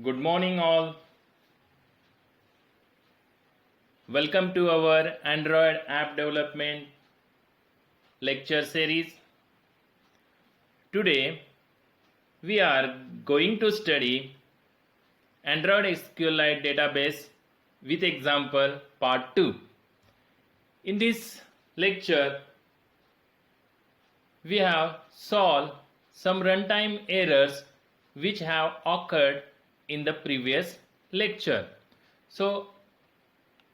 Good morning, all. Welcome to our Android app development lecture series. Today, we are going to study Android SQLite database with example part 2. In this lecture, we have solved some runtime errors which have occurred in the previous lecture. So,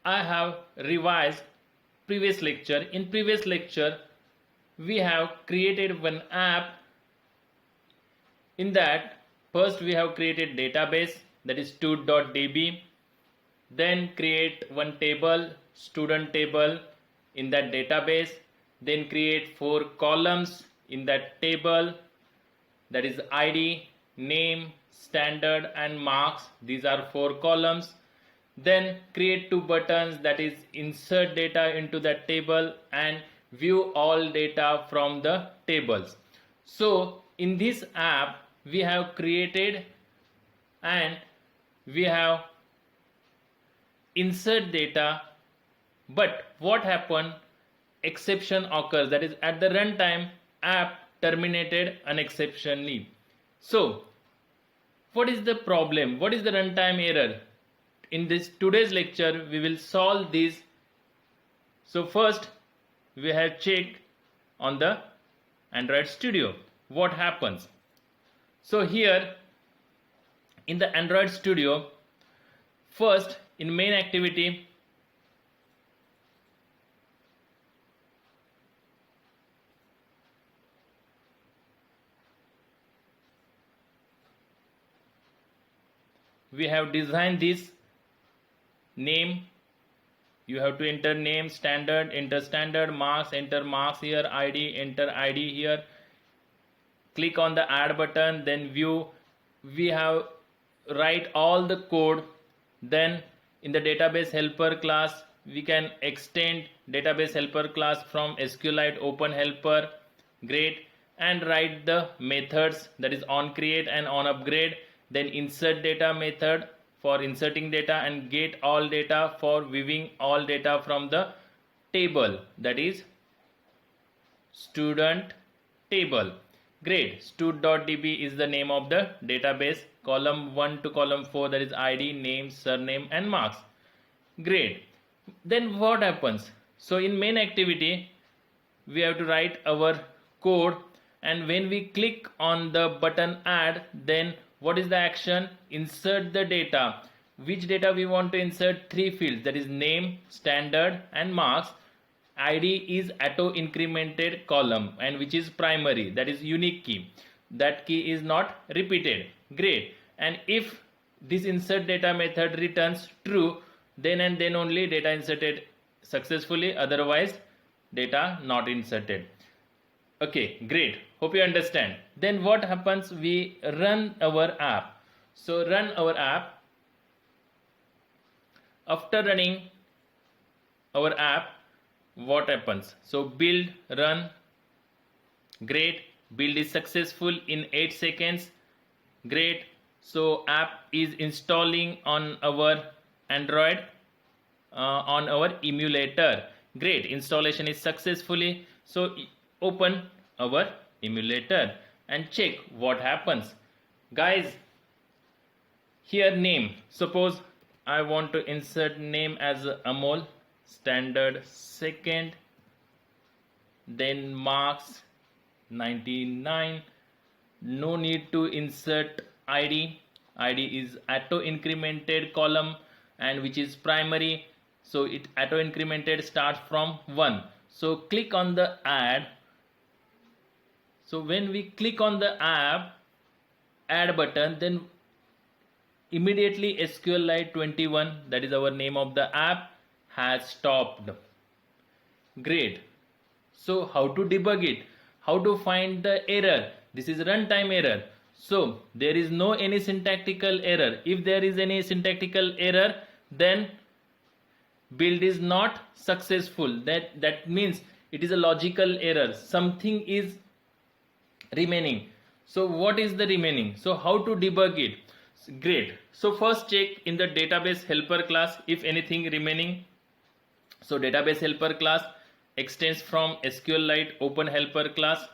I have revised previous lecture. In previous lecture, we have created one app. In that, first we have created database, that is student.db. Then create one table, student table in that database. Then create 4 columns in that table, that is ID, name, standard and marks. These are 4 columns. Then create 2 buttons, that is insert data into that table and view all data from the tables. So in this app we have created and we have insert data, but what happened? Exception occurs, that is at the runtime app terminated unexceptionally. So what is the problem? What is the runtime error? In this today's lecture we will solve this. So first we have checked on the Android Studio what happens. So here in the Android Studio, first in main activity, we have designed this name. You have to enter name, standard, enter standard, marks, enter marks here, ID, enter ID here. Click on the add button, then view. We have write all the code. Then in the database helper class, we can extend database helper class from SQLite open helper. Great. And write the methods, that is on create and on upgrade. Then insert data method for inserting data and get all data for viewing all data from the table, that is student table. Great. Stud.db is the name of the database. Column 1 to column 4, that is ID, name, surname and marks. Great. Then what happens? So in main activity we have to write our code, and when we click on the button add, then what is the action? Insert the data. Which data we want to insert? 3 fields, that is name, standard and marks. ID is auto incremented column and which is primary, that is unique key. That key is not repeated. Great. And if this insert data method returns true, then and then only data inserted successfully, otherwise data not inserted. Okay, great. Hope you understand. Then what happens? We run our app. So run our app. After running our app, what happens? So build, run. Great. Build is successful in 8 seconds. Great. So app is installing on our Android on our emulator. Great. Installation is successfully. So open our emulator and check what happens. Guys, here name. Suppose I want to insert name as Amol, standard second, then marks 99. No need to insert ID. ID is auto incremented column and which is primary. So it auto incremented starts from 1. So click on the add. So when we click on the add button, then immediately SQLite 21, that is our name of the app, has stopped. Great. So how to debug it? How to find the error? This is runtime error. So there is no any syntactical error. If there is any syntactical error, then build is not successful. That means it is a logical error. Something is remaining. So what is the remaining? So how to debug it? Great. So first check in the database helper class if anything remaining. So database helper class extends from SQLite open helper class,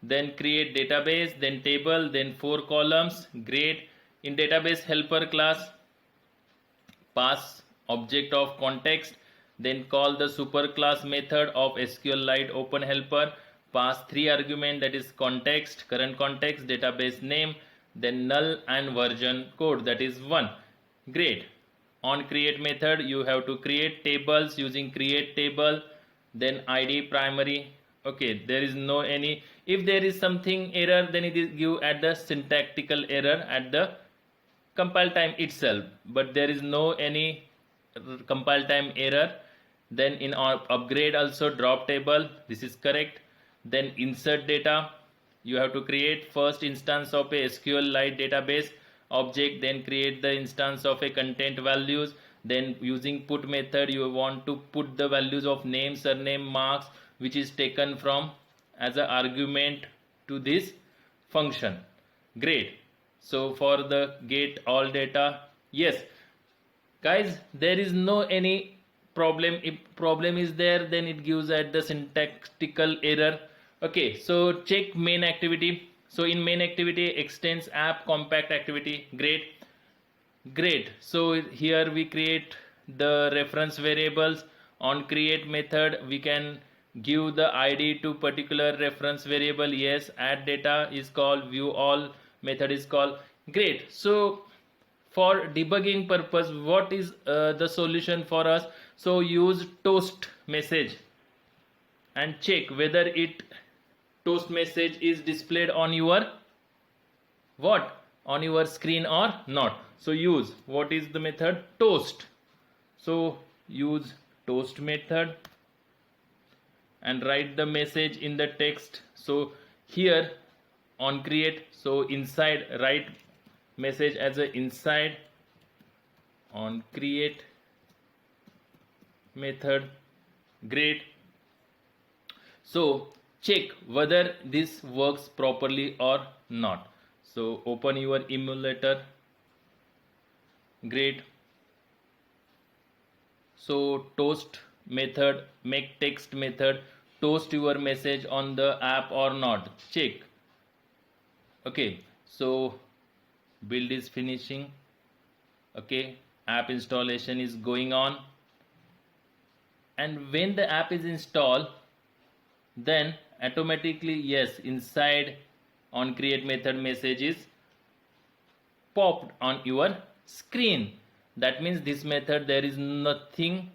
then create database, then table, then 4 columns. Great. In database helper class, pass object of context, then call the superclass method of SQLite open helper, pass 3 argument, that is context, current context, database name, then null and version code, that is 1. Great. On create method you have to create tables using create table, then id primary. Okay, there is no any, if there is something error then it is give at the syntactical error at the compile time itself, but there is no any compile time error. Then in our upgrade also drop table, this is correct. Then insert data, you have to create first instance of a SQLite database object, then create the instance of a content values, then using put method you want to put the values of name, surname, marks which is taken from as an argument to this function. Great. So for the get all data, yes guys, there is no any problem. If problem is there then it gives at the syntactical error. Okay, so check main activity. So in main activity extends app compact activity. Great. So here we create the reference variables. On create method we can give the id to particular reference variable. Yes, add data is called, view all method is called. Great. So for debugging purpose, what is the solution for us? So use toast message and check whether it toast message is displayed on your what, on your screen or not. So use, what is the method? Toast. So use toast method and write the message in the text. So here on create, so inside write message as a inside on create method. Great. So check whether this works properly or not. So open your emulator. Great. So toast method, make text method toast your message on the app or not. Check. Okay, so build is finishing. Okay, app installation is going on, and when the app is installed then automatically, yes, inside on create method message is popped on your screen. That means this method there is nothing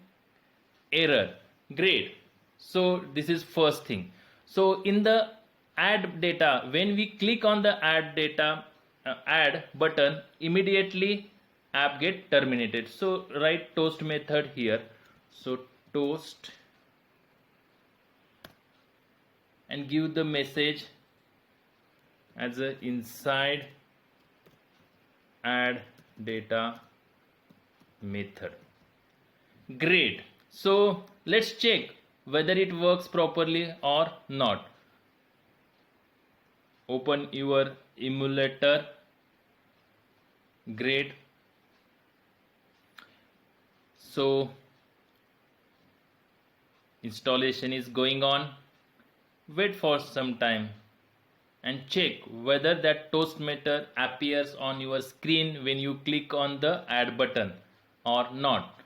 error. Great. So this is first thing. So in the add data, when we click on the add data add button, immediately app get terminated. So write toast method here. So toast and give the message as a inside add data method. Great. So let's check whether it works properly or not. Open your emulator. Great. So installation is going on. Wait for some time and check whether that toast method appears on your screen when you click on the add button or not.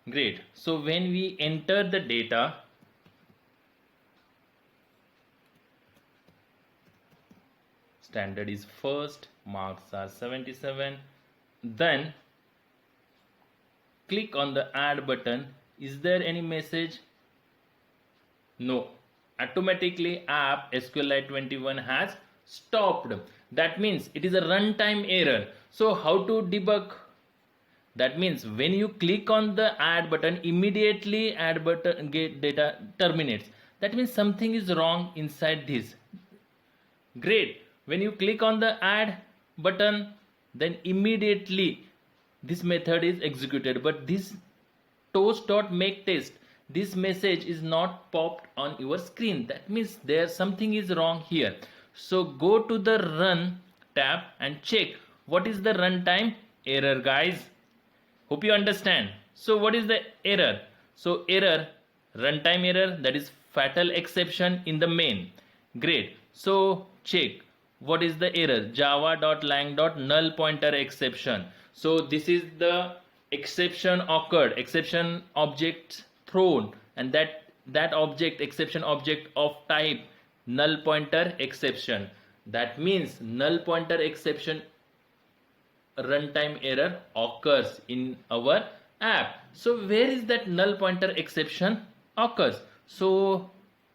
Great. So when we enter the data, standard is first, marks are 77, then click on the add button. Is there any message? No. Automatically app SQLite 21 has stopped. That means it is a runtime error. So how to debug? That means when you click on the add button, immediately add button get data terminates. That means something is wrong inside this. Great. When you click on the add button, then immediately this method is executed. But this toast.makeTest, this message is not popped on your screen. That means there something is wrong here. So go to the run tab and check what is the runtime error, guys? Hope you understand. So what is the error? So error, runtime error, that is fatal exception in the main. Great. So check what is the error. java.lang.null pointer exception. So this is the exception occurred, exception object thrown, and that object, exception object of type null pointer exception. That means null pointer exception runtime error occurs in our app. So where is that null pointer exception occurs? So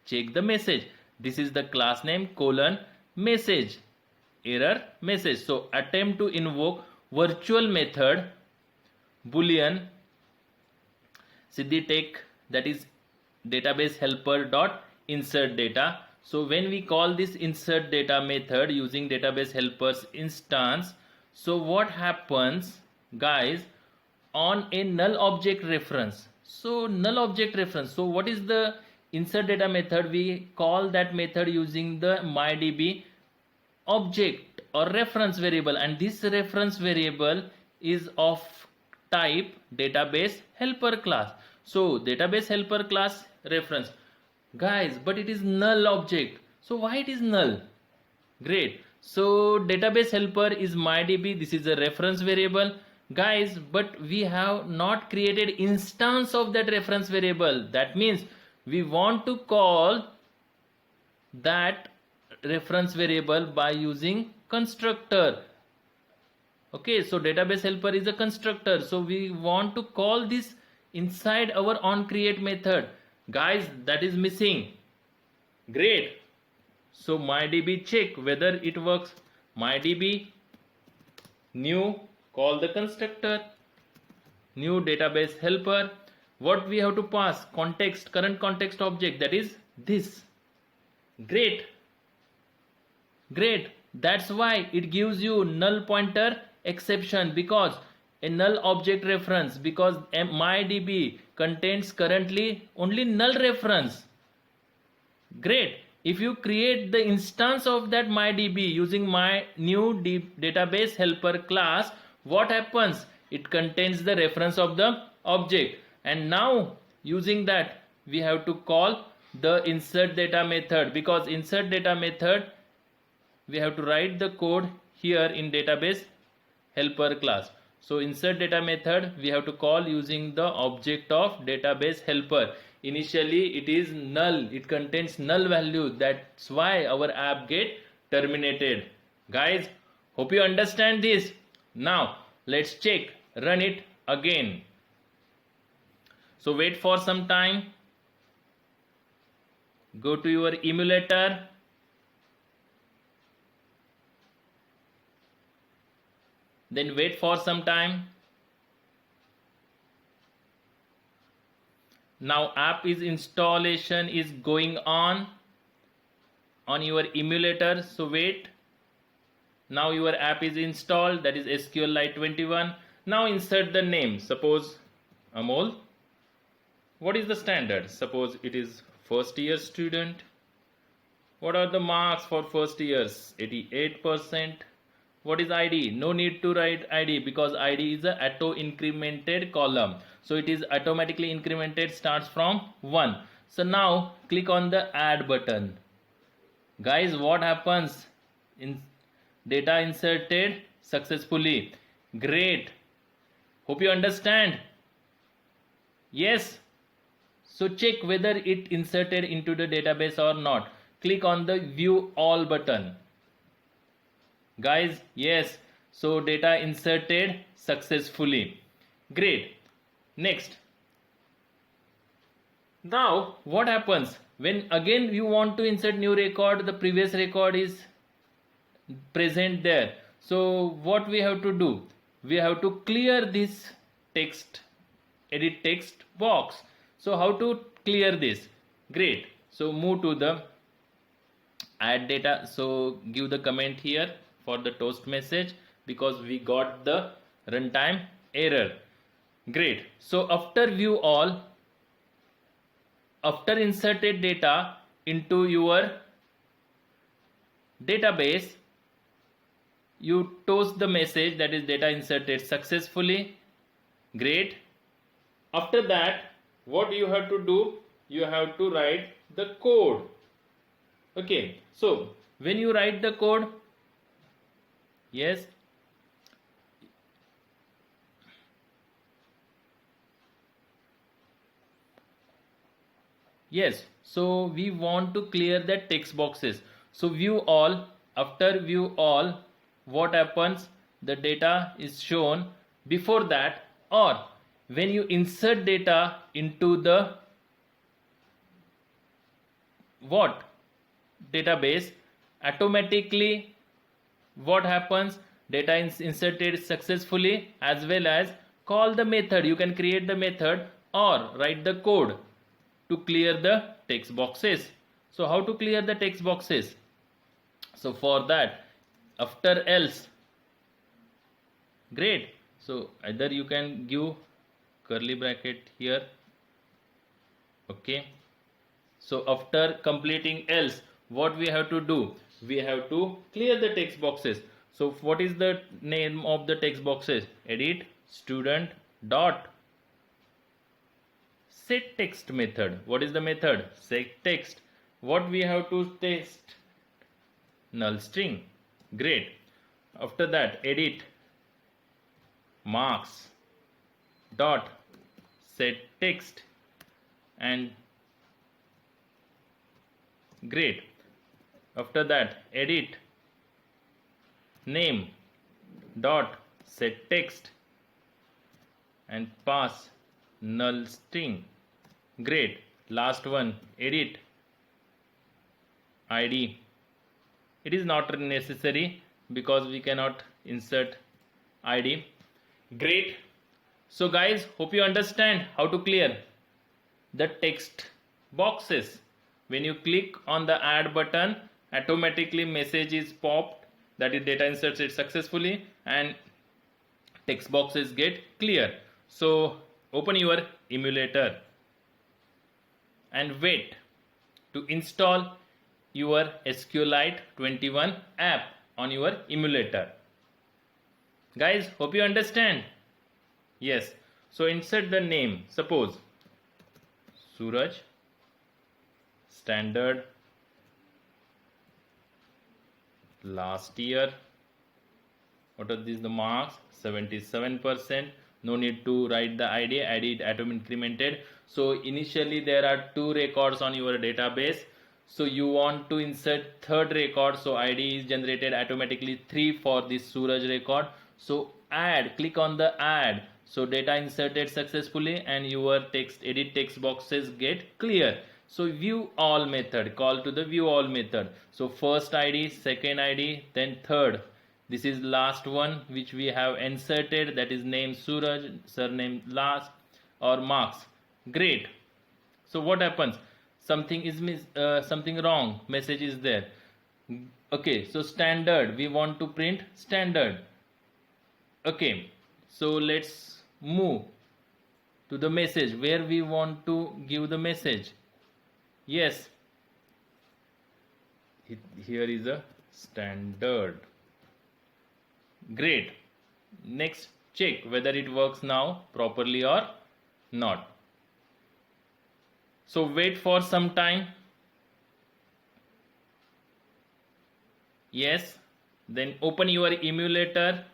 check the message. This is the class name colon message, error message. So attempt to invoke virtual method boolean siddhi that is database helper dot insert data. So when we call this insert data method using database helpers instance, so what happens, guys, on a null object reference? So null object reference. So what is the insert data method? We call that method using the mydb object or reference variable, and this reference variable is of type database helper class. So database helper class reference, guys, but it is null object. So why it is null? Great. So database helper is mydb, this is a reference variable, guys, but we have not created instance of that reference variable. That means we want to call that reference variable by using constructor. Okay, so database helper is a constructor, so we want to call this inside our onCreate method. Guys, that is missing. Great. So mydb check whether it works. Mydb new, call the constructor, new database helper. What we have to pass? Context, current context object, that is this. Great. Great. That's why it gives you null pointer exception, because a null object reference, because mydb contains currently only null reference. Great. If you create the instance of that mydb using my new database helper class, what happens? It contains the reference of the object, and now using that we have to call the insert data method, because insert data method we have to write the code here in database helper class. So insert data method we have to call using the object of database helper. Initially it is null, it contains null value, that's why our app get terminated. Guys, hope you understand this. Now let's check, run it again. So wait for some time, go to your emulator, then wait for some time. Now app is installation is going on your emulator, so wait. Now your app is installed, that is SQLite 21. Now insert the name, suppose Amol. What is the standard? Suppose it is first year student. What are the marks for first years? 88%. What is ID? No need to write ID, because ID is a auto incremented column. So it is automatically incremented, starts from 1. So now click on the add button. Guys, what happens? In data inserted successfully. Great. Hope you understand. Yes. So check whether it inserted into the database or not. Click on the view all button. Guys, yes, so data inserted successfully. Great. Next. Now what happens when again you want to insert new record? The previous record is present there. So what we have to do? We have to clear this text, edit text box. So how to clear this? Great. So move to the add data. So give the comment here for the toast message, because we got the runtime error. Great. So after view all, after inserted data into your database, you toast the message, that is data inserted successfully. Great. After that, what you have to do, you have to write the code. Okay, so when you write the code, yes, so we want to clear the text boxes. So view all. After view all, what happens? The data is shown before that, or when you insert data into the what database, automatically what happens? Data is inserted successfully, as well as call the method. You can create the method or write the code to clear the text boxes. So how to clear the text boxes? So for that, after else, great. So either you can give curly bracket here. Okay. So after completing else, what we have to do? We have to clear the text boxes. So what is the name of the text boxes? Edit student dot set text method. What is the method? Set text. What we have to test? Null string. Great. After that, edit marks dot set text, and great. After that, edit name dot set text and pass null string. Great. Last one, edit id. It is not necessary because we cannot insert id. Great. So guys, hope you understand how to clear the text boxes. When you click on the add button, automatically message is popped, that is data inserted successfully, and text boxes get clear. So open your emulator and wait to install your SQLite 21 app on your emulator. Guys, hope you understand. Yes. So insert the name. Suppose Suraj, standard, last year. What are these? The marks 77%. No need to write the ID. ID automatically incremented. So initially there are 2 records on your database. So you want to insert third record. So ID is generated automatically 3 for this Suraj record. So add. Click on the add. So data inserted successfully and your text edit text boxes get clear. So view all method. Call to the view all method. So first ID, second ID, then third. This is last one which we have inserted, that is name Suraj, surname last, or marks. Great. So what happens? Something is something wrong. Message is there. Okay. So standard. We want to print standard. Okay. So let's move to the message where we want to give the message. Yes. Here is a standard. Great. Next, check whether it works now properly or not. So wait for some time. Yes. Then open your emulator.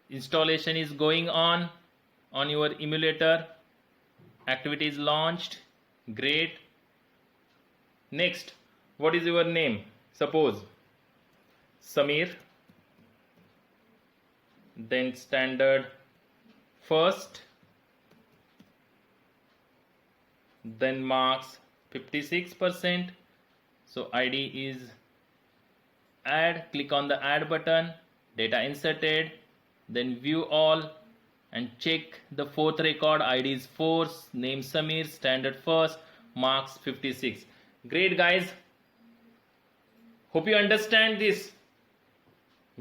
Installation is going on your emulator. Activity is launched. Great. Next, what is your name? Suppose Samir, then standard first, then marks 56%. So ID is add. Click on the add button, data inserted, then view all and check the fourth record. ID is 4, name Samir, standard first, marks 56. Great guys, hope you understand this.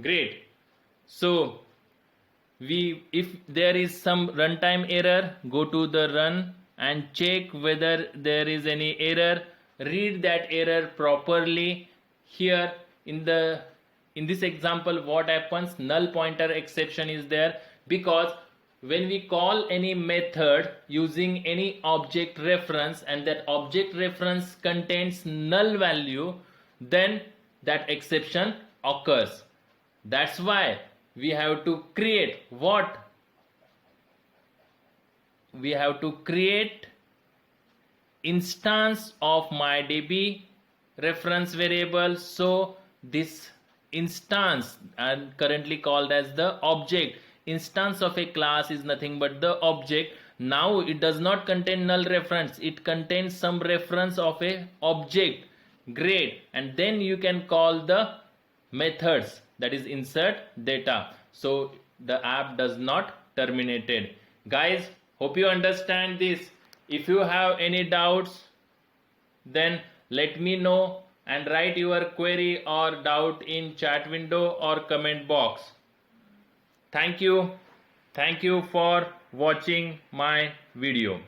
Great. So if there is some runtime error, go to the run and check whether there is any error. Read that error properly. Here in this example, what happens? Null pointer exception is there, because when we call any method using any object reference and that object reference contains null value, then that exception occurs. That's why we have to create what? We have to create instance of MyDB reference variable. So this instance, and currently called as the object, instance of a class is nothing but the object. Now it does not contain null reference, it contains some reference of a object. Great. And then you can call the methods, that is insert data, so the app does not terminated. Guys, hope you understand this. If you have any doubts, then let me know and write your query or doubt in chat window or comment box. Thank you for watching my video.